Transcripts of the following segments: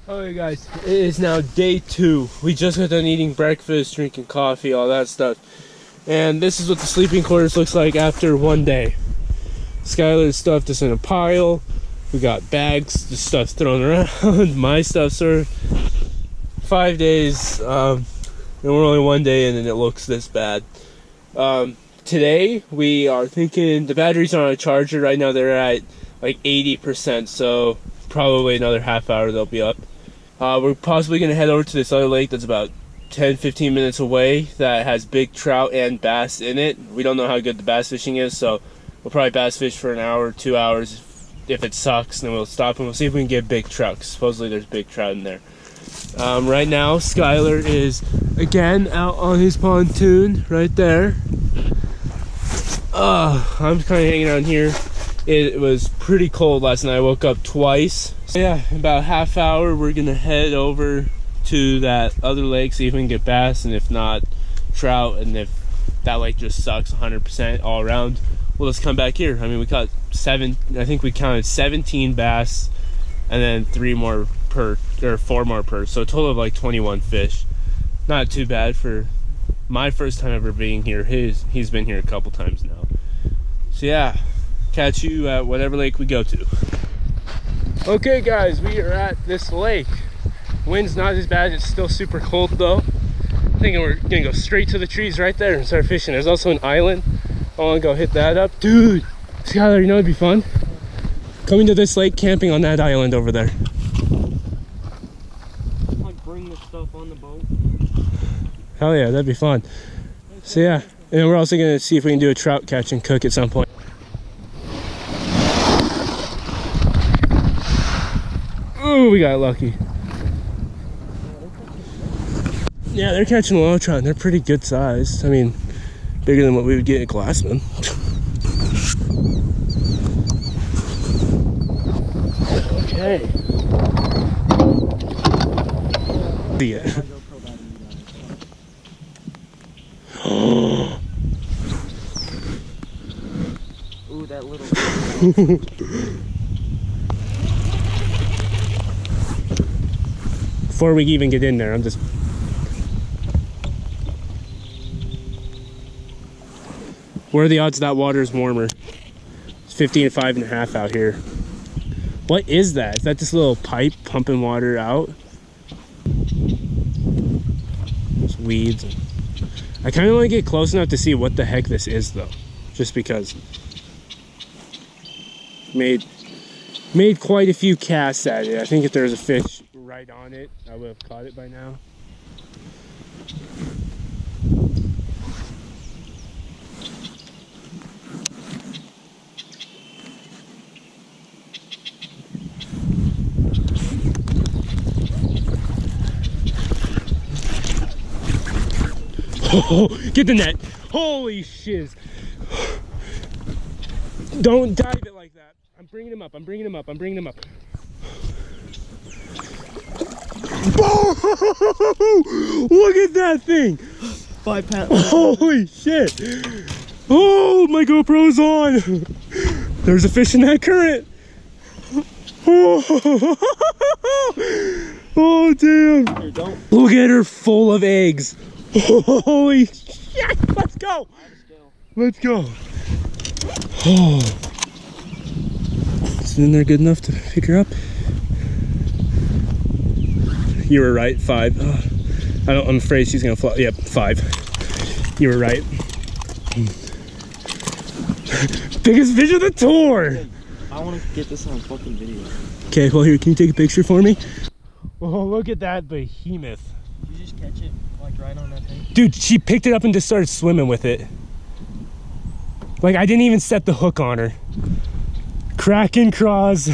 Alright guys, it is now day 2. We just got done eating breakfast, drinking coffee, all that stuff. And this is what the sleeping quarters looks like after one day. Skylar's stuff just in a pile. We got bags, just stuff thrown around. My stuff, sir. 5 days, and we're only one day in and it looks this bad. Today we are thinking the batteries are on a charger. Right now they're at like 80%, so probably another half hour they'll be up. We're possibly going to head over to this other lake that's about 10-15 minutes away that has big trout and bass in it. We don't know how good the bass fishing is, so we'll probably bass fish for an hour, 2 hours. If it sucks, then we'll stop and we'll see if we can get big trout. Supposedly there's big trout in there. Right now, Skylar is again out on his pontoon right there. I'm kind of hanging around here. It was pretty cold last night. I woke up twice. So yeah, in about a half hour, we're gonna head over to that other lake, see if we can get bass, and if not, trout. And if that lake just sucks 100% all around, we'll just come back here. I mean, we caught I think we counted 17 bass, and then 4 more per. So a total of like 21 fish. Not too bad for my first time ever being here. He's been here a couple times now. So yeah, catch you at whatever lake we go to. Okay guys, we are at this lake. Wind's not as bad, it's still super cold though. I'm thinking we're gonna go straight to the trees right there and start fishing. There's also an island. I wanna go hit that up. Dude, Skylar, you know it'd be fun? Coming to this lake, camping on that island over there. Like bring the stuff on the boat. Hell yeah, that'd be fun. So yeah, and we're also gonna see if we can do a trout catch and cook at some point. Ooh, we got lucky. Yeah, they're catching willow trout and they're pretty good sized. I mean, bigger than what we would get at Glassman. Okay. Yeah. Ooh, that little. Before we even get in there, I'm just... What are the odds that water is warmer? It's 15.5 out here. What is that? Is that this little pipe pumping water out? There's weeds. I kind of want to get close enough to see what the heck this is though. Just because. Made quite a few casts at it. I think if there was a fish right on it, I would have caught it by now. Oh, get the net. Holy shiz. Don't dive it like that. I'm bringing him up. I'm bringing him up. I'm bringing him up. Oh, look at that thing. 5 pounds. Holy shit. Oh, my GoPro's on. There's a fish in that current. Oh, oh damn. Here, don't. Look at her, full of eggs. Holy shit. Let's go. Let's go. Oh. Is it in there good enough to pick her up? You were right, 5. I'm afraid she's gonna fly. Yep, 5. You were right. Biggest fish of the tour. I want to get this on fucking video. Okay, well here, can you take a picture for me? Oh, look at that behemoth. Did you just catch it like right on that thing? Dude, she picked it up and just started swimming with it. Like I didn't even set the hook on her. Kraken craws.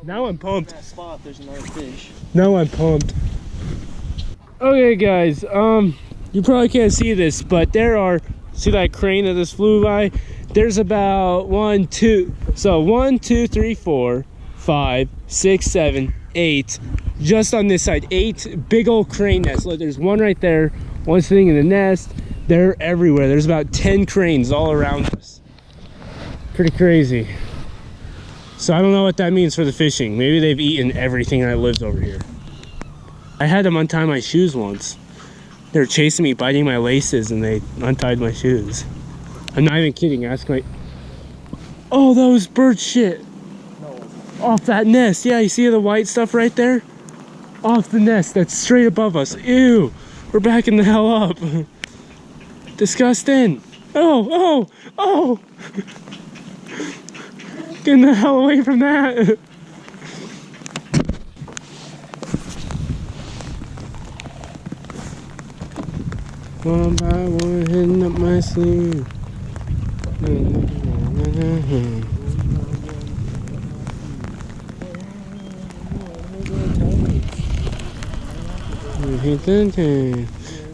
Now I'm pumped. In that spot, there's another fish. Now I'm pumped. Okay guys, you probably can't see this, but there are, see that crane that just flew by? There's about 1, 2, so 1, 2, 3, 4, 5, 6, 7, 8, just on this side, 8 big old crane nests. Look, there's one right there, one sitting in the nest. They're everywhere. There's about 10 cranes all around us. Pretty crazy. So I don't know what that means for the fishing. Maybe they've eaten everything that lives over here. I had them untie my shoes once. They were chasing me, biting my laces, and they untied my shoes. I'm not even kidding. Ask my... Oh, that was bird shit. No. Off that nest. Yeah, you see the white stuff right there? Off the nest. That's straight above us. Ew. We're backing the hell up. Disgusting. Oh, oh, oh. Getting the hell away from that. One by one, hitting up my sleeve.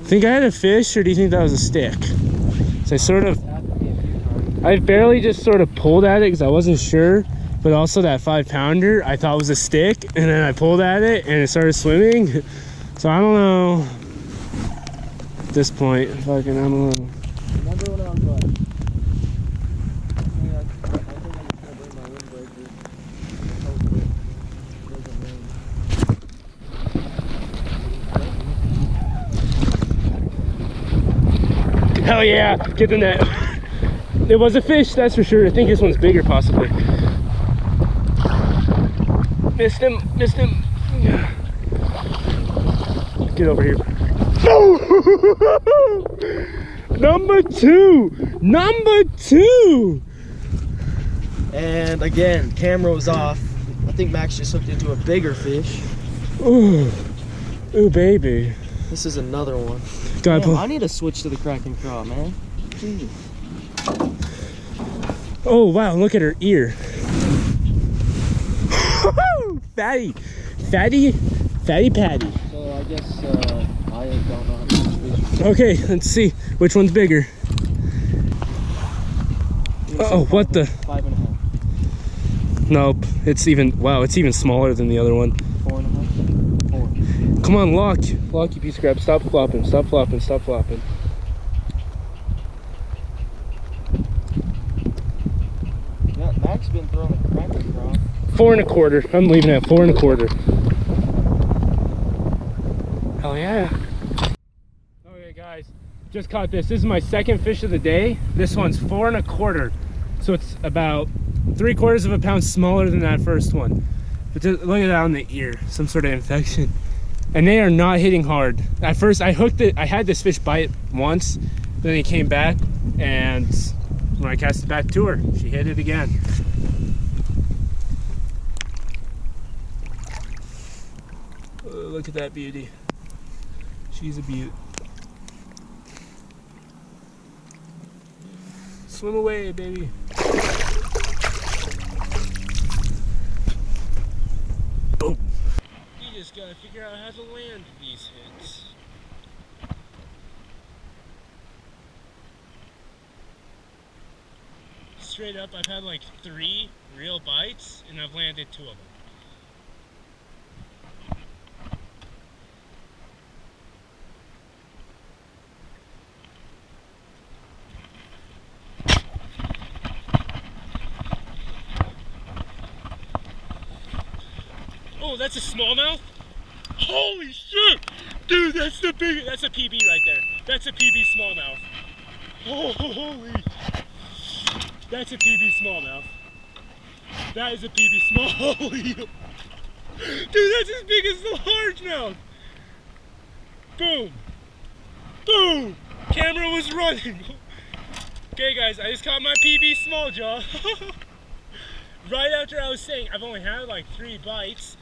Think I had a fish, or do you think that was a stick? So I barely just sort of pulled at it because I wasn't sure, but also that 5-pounder I thought was a stick, and then I pulled at it and it started swimming. So I don't know. At this point, fucking, I'm a little. Remember when I was like, I think I'm just gonna bring my windbreaker. Hopefully, it doesn't rain. Hell yeah, get the net. It was a fish, that's for sure. I think this one's bigger, possibly. Missed him, missed him. Get over here. Number two! Number two! And again, camera was off. I think Max just hooked into a bigger fish. Ooh, ooh, baby. This is another one. God, Damn, I need to switch to the Kraken craw, man. Jeez. oh wow, look at her ear. Fatty, fatty, fatty patty. So I guess I don't know how to fish. Okay, let's see which one's bigger. Oh, what the? 5.5. Nope, it's even, wow, it's even smaller than the other one. 4.5. 4. Come on, lock you piece of crap. Stop flopping, stop flopping, stop flopping. Yeah, Max been throwing a Kraken craw. 4 1/4. I'm leaving at 4 1/4. Hell yeah. Okay guys, just caught this. This is my second fish of the day. This one's 4 1/4. So it's about 3/4 of a pound smaller than that first one. But just look at that on the ear, some sort of infection. And they are not hitting hard. At first I hooked it, I had this fish bite once, then he came back, and when I cast it back to her, she hit it again. Oh, look at that beauty. She's a beaut. Swim away, baby. Boom. You just gotta figure out how to land these hits. Straight up, I've had like 3 real bites, and I've landed 2 of them. Oh, that's a smallmouth? Holy shit! Dude, that's a PB right there. That's a PB smallmouth. Oh, holy. That's a PB smallmouth. That is a PB small. Holy. Dude, that's as big as the largemouth. Boom. Boom. Camera was running. Okay guys, I just caught my PB small jaw. Right after I was saying I've only had like 3 bites.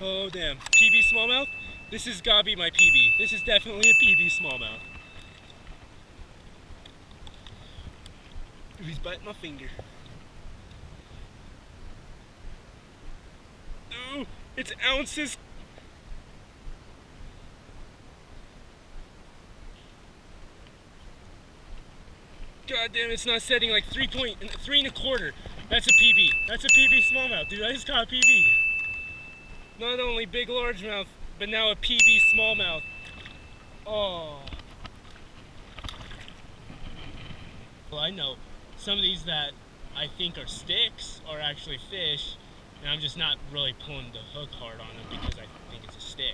Oh damn, PB smallmouth? This has gotta be my PB. This is definitely a PB smallmouth. Ooh, he's biting my finger. Ooh, it's ounces. God damn, it's not setting like 3 1/4. That's a PB. That's a PB smallmouth, dude. I just caught a PB. Not only big largemouth, but now a PB smallmouth. Oh, Well, I know some of these that I think are sticks are actually fish, and I'm just not really pulling the hook hard on them because I think it's a stick.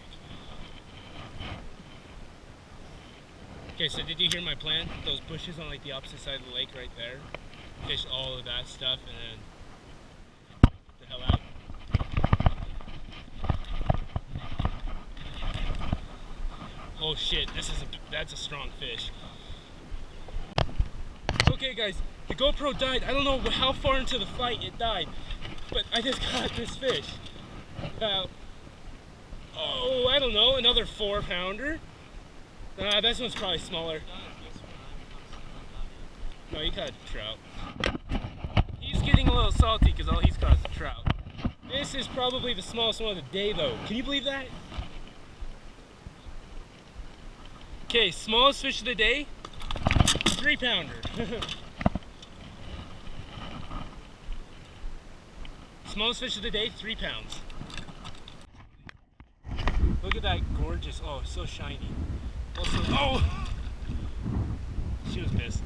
Okay, so did you hear my plan? Those bushes on like the opposite side of the lake right there. Fish all of that stuff and then get the hell out. Oh shit, that's a strong fish. Okay guys, the GoPro died. I don't know how far into the flight it died, but I just caught this fish. About, oh, I don't know, another 4-pounder. This one's probably smaller. No, he caught a trout. He's getting a little salty because all he's caught is a trout. This is probably the smallest one of the day though. Can you believe that? Okay, smallest fish of the day, 3-pounder. Smallest fish of the day, 3 pounds. Look at that gorgeous, oh, so shiny. Also, oh! She was pissed.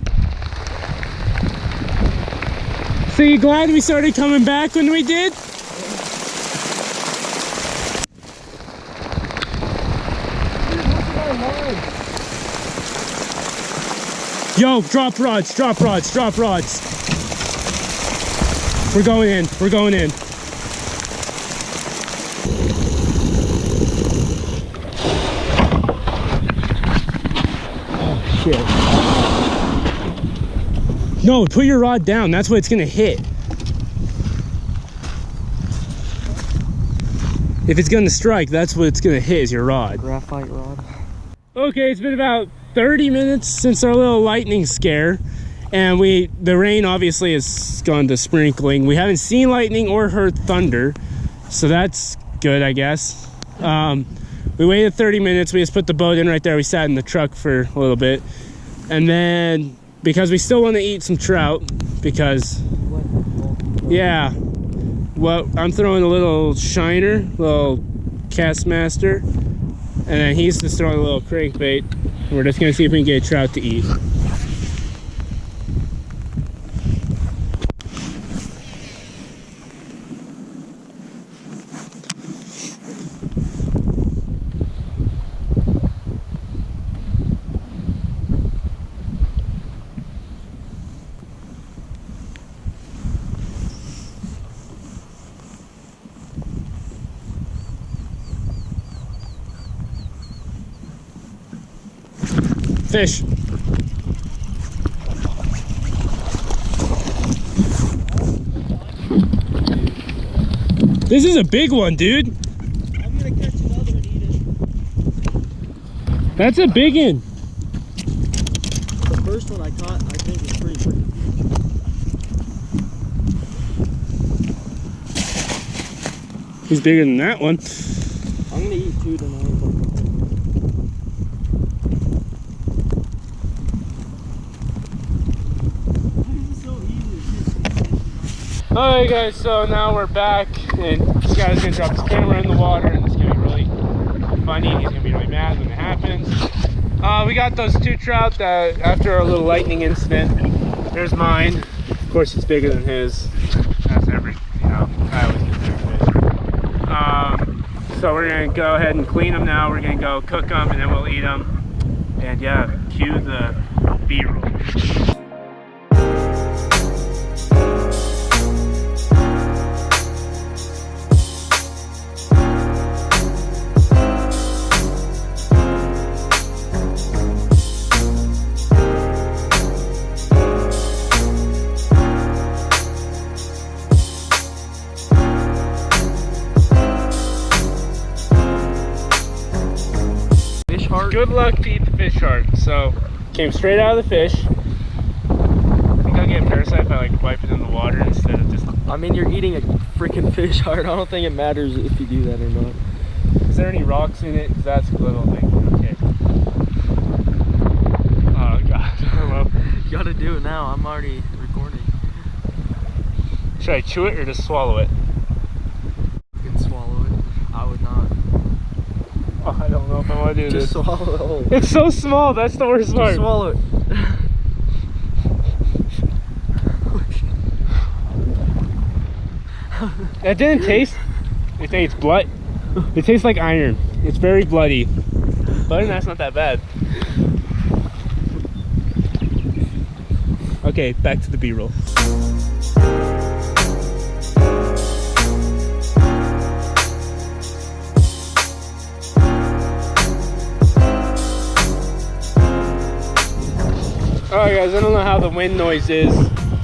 So you glad we started coming back when we did? Yo, drop rods, drop rods, drop rods. We're going in, we're going in. Oh, shit. No, put your rod down, that's what it's gonna hit. If it's gonna strike, that's what it's gonna hit, is your rod. Graphite rod. Okay, it's been about 30 minutes since our little lightning scare, and the rain obviously has gone to sprinkling. We haven't seen lightning or heard thunder, so that's good, I guess. We waited 30 minutes. We just put the boat in right there. We sat in the truck for a little bit, and then because we still want to eat some trout, because yeah, well, I'm throwing a little shiner, little Castmaster, and then he's just throwing a little crankbait. We're just gonna see if we can get a trout to eat. Fish. This is a big one, dude. I'm gonna catch another and eat it. That's a big one. The first one I caught, I think, was pretty freaking huge. He's bigger than that one. I'm gonna eat 2 tonight. Alright guys, so now we're back and this guy's gonna drop his camera in the water and it's gonna be really funny. He's gonna be really mad when it happens. We got those 2 trout that after our little lightning incident. There's mine. Of course it's bigger than his. That's every, you know, I always get bigger fish. So we're gonna go ahead and clean them now. We're gonna go cook them and then we'll eat them. And yeah, cue the B-roll. Good luck to eat the fish heart. So, came straight out of the fish. I think I'll get a parasite if I like wipe it in the water instead of just... I mean, you're eating a freaking fish heart. I don't think it matters if you do that or not. Is there any rocks in it? Because that's a little thing. Okay. Oh god. Hello. You gotta do it now. I'm already recording. Should I chew it or just swallow it? You can swallow it. I would not. Oh, I don't know if I want to do this. Just swallow it whole. It's so small, that's the worst part. Just swallow it. That didn't taste. It tastes blood. It tastes like iron. It's very bloody. But that's not that bad. Okay, back to the B-roll. Alright guys, I don't know how the wind noise is,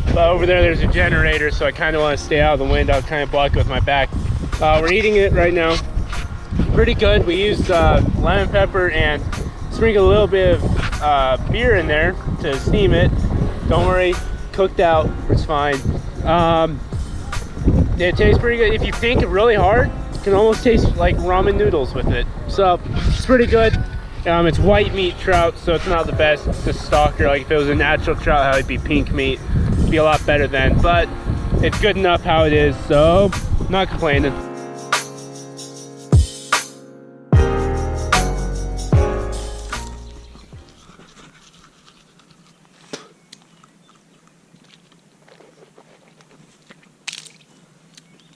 but over there's a generator, so I kind of want to stay out of the wind. I'll kind of block it with my back. We're eating it right now. Pretty good. We used lemon pepper and sprinkle a little bit of beer in there to steam it. Don't worry, cooked out, it's fine. It tastes pretty good. If you think it really hard, it can almost taste like ramen noodles with it. So it's pretty good. It's white meat trout, so it's not the best. It's a stalker. Like if it was a natural trout, how it'd be pink meat. It'd be a lot better then, but it's good enough how it is, so not complaining.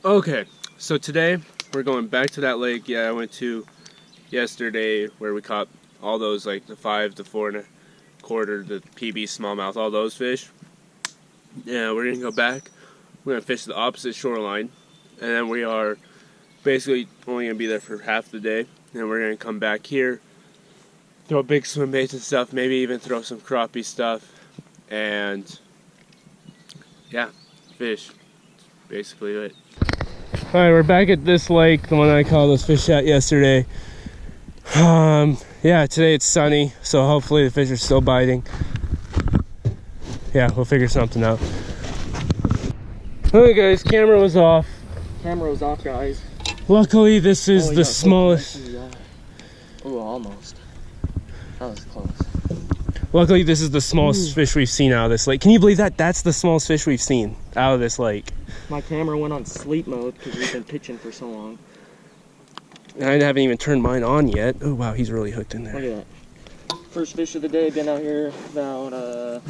Okay, so today we're going back to that lake. Yeah, I went to yesterday where we caught all those, like the 5 to 4 1/4, the PB smallmouth, all those fish. Yeah, we're gonna go back. We're gonna fish the opposite shoreline, and then we are basically only gonna be there for half the day. And we're gonna come back here, throw big swim baits and stuff, maybe even throw some crappie stuff, and yeah, fish. Basically it. Alright, we're back at this lake, the one I caught those fish at yesterday. Yeah, today it's sunny, so hopefully the fish are still biting. Yeah, we'll figure something out. Okay guys, camera was off. Camera was off, guys. Luckily this is the smallest. Oh, almost. That was close. Luckily this is the smallest fish we've seen out of this lake. Can you believe that? That's the smallest fish we've seen out of this lake. My camera went on sleep mode because we've been pitching for so long. And I haven't even turned mine on yet. Oh wow, he's really hooked in there. Look at that. First fish of the day. Been out here about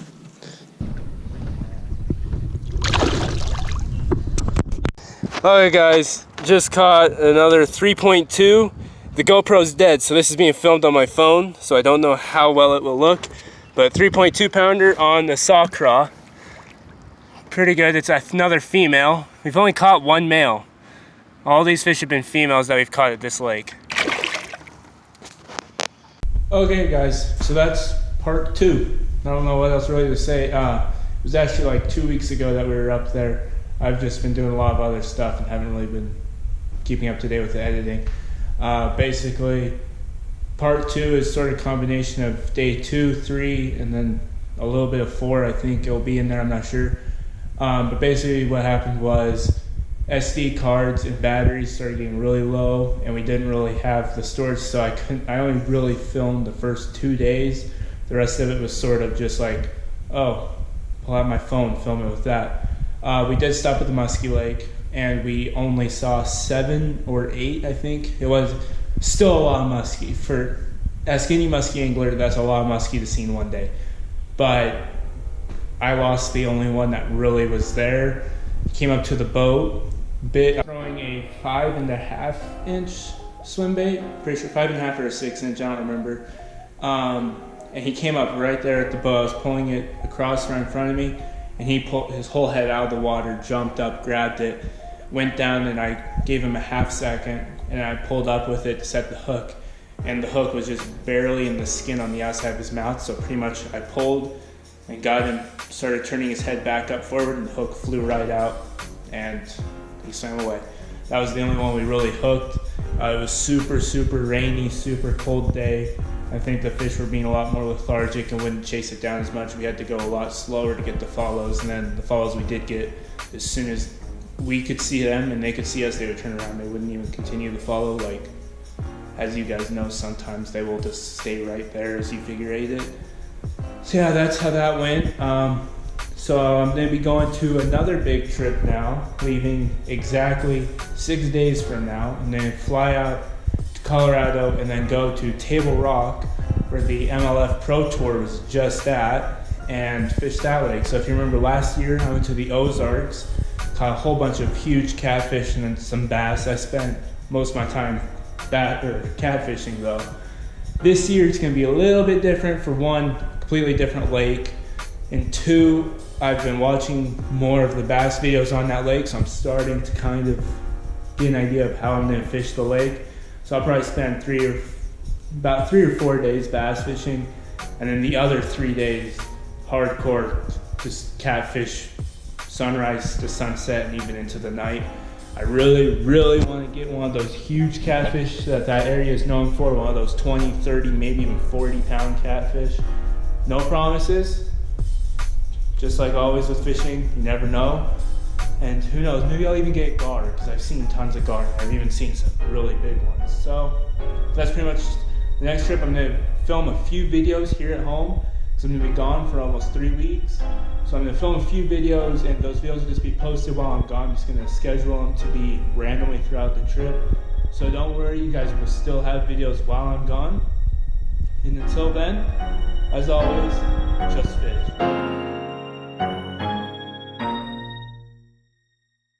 Okay guys, just caught another 3.2. The GoPro's dead, so this is being filmed on my phone, so I don't know how well it will look. But 3.2 pounder on the saw craw. Pretty good. It's another female. We've only caught one male. All these fish have been females that we've caught at this lake. Okay guys, so that's part 2. I don't know what else really to say. It was actually like 2 weeks ago that we were up there. I've just been doing a lot of other stuff and haven't really been keeping up to date with the editing. Basically, part 2 is sort of a combination of day 2, 3, and then a little bit of 4. I think it'll be in there, I'm not sure. But basically what happened was SD cards and batteries started getting really low, and we didn't really have the storage, so I only really filmed the first 2 days. The rest of it was sort of just like, oh, pull out my phone, film it with that. We did stop at the Muskie Lake, and we only saw 7 or 8, I think. It was still a lot of muskie. For a skinny muskie angler, that's a lot of muskie to see in one day. But I lost the only one that really was there. Came up to the boat, throwing a 5.5 inch swim bait. Pretty sure 5.5 or a 6 inch, I don't remember. And he came up right there at the boat. I was pulling it across right in front of me, and he pulled his whole head out of the water, jumped up, grabbed it, went down, and I gave him a half second, and I pulled up with it to set the hook. And the hook was just barely in the skin on the outside of his mouth, so pretty much I pulled and got him, started turning his head back up forward, and the hook flew right out, and he swam away. That was the only one we really hooked. It was super, super rainy, super cold day. I think the fish were being a lot more lethargic and wouldn't chase it down as much. We had to go a lot slower to get the follows, and then the follows we did get, as soon as we could see them and they could see us, they would turn around. They wouldn't even continue to follow. Like, as you guys know, sometimes they will just stay right there as you figure eight it. So yeah, that's how that went. So I'm gonna be going to another big trip now, leaving exactly 6 days from now, and then fly out to Colorado and then go to Table Rock, where the MLF Pro Tour was just at, and fish that lake. So if you remember last year, I went to the Ozarks, caught a whole bunch of huge catfish and then some bass. I spent most of my time catfishing though. This year it's gonna be a little bit different. For one, completely different lake, and two, I've been watching more of the bass videos on that lake, so I'm starting to kind of get an idea of how I'm gonna fish the lake. So I'll probably spend about 3 or 4 days bass fishing, and then the other 3 days hardcore, just catfish sunrise to sunset and even into the night. I really want to get one of those huge catfish that area is known for, one of those 20, 30, maybe even 40-pound catfish. No promises, just like always with fishing, you never know. And who knows, maybe I'll even get gar, because I've seen tons of gar. I've even seen some really big ones. So that's pretty much the next trip. I'm gonna film a few videos here at home, because I'm gonna be gone for almost 3 weeks. So I'm gonna film a few videos, and those videos will just be posted while I'm gone. I'm just gonna schedule them to be randomly throughout the trip. So don't worry, you guys will still have videos while I'm gone. And until then, as always, just fish.